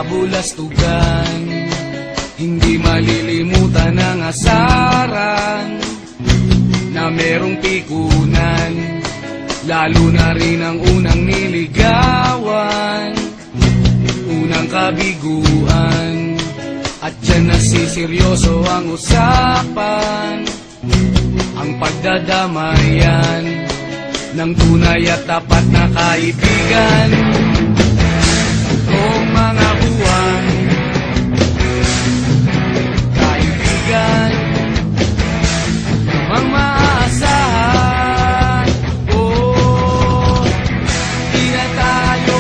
kabulastugan. Hindi malilimutan ang asaran na merong pikunan, lalo na rin ang unang niligawan, unang kabiguan. At dyan nasiseryoso ang usapan, ang pagdadamayan ng tunay at tapat na kaibigan. Kung mga buwan, kaibigan, namang maaasahan. Oh, di na tayo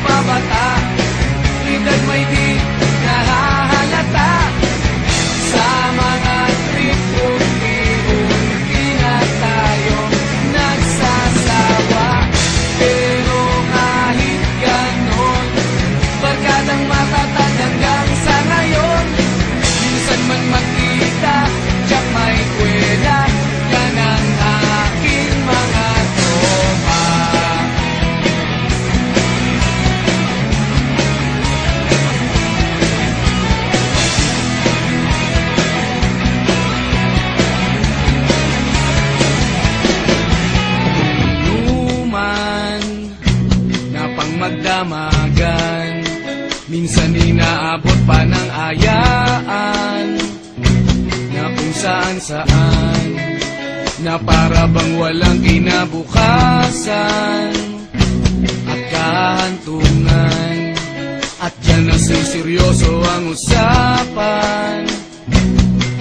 pabata, edad may di nahahalata. Sa mga trip-trip-trip, di na tayo nagsasawa. Pero kahit ganon, barkadang matatag hanggang sa ngayon. Minsan man magkita, tiyak may kwela, yan ang aking mga tropa. Inuman na pang magdamagan, minsan inaabot pa ng ayaan, na kung saan-saan, na para bang walang kinabukasan at kahantungan. At dyan nasiseryoso ang usapan,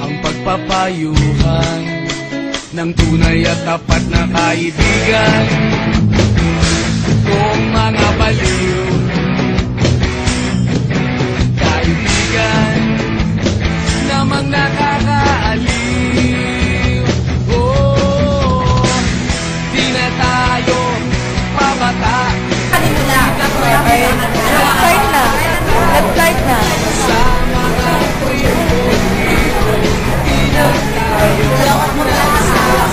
ang pagpapayuhan ng tunay at tapat na kaibigan. Kung mga baliw, kaibigan, namang nakakaaliw. Oh, di na tayo pabata. Nag-flight na. Sa mga trip-trip, di na tayo nagsasawa.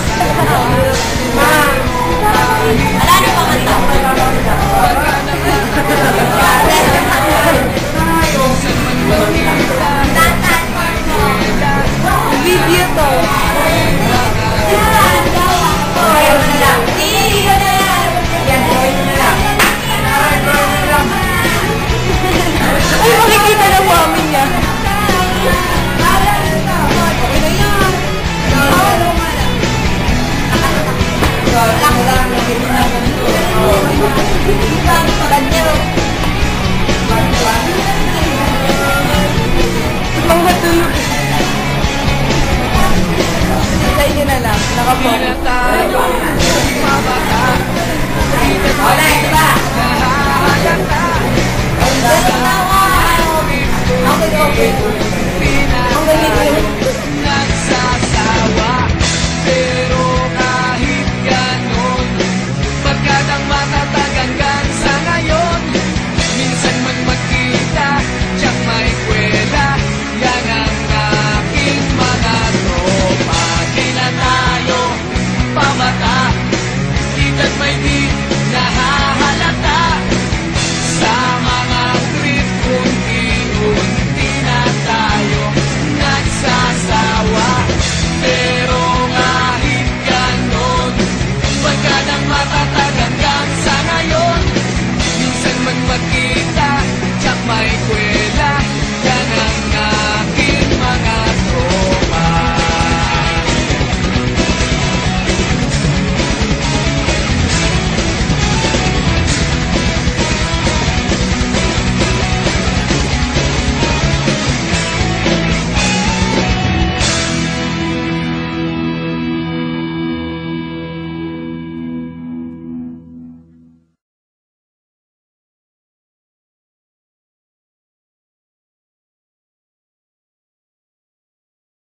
Video to. Ay, makikita na po amin niya. Mga tulog. Sa inyo na lang. Di na tayo pabata, di na tayo nahahalata. Sa mga trip-trip, di na tayo nagsasawa. Pero kahit ganon, barkadang matatag hanggang sa ngayon. Minsan man magkita, tiyak may kwela, yan ang aking mga tropa. Di na tayo pabata, edad may di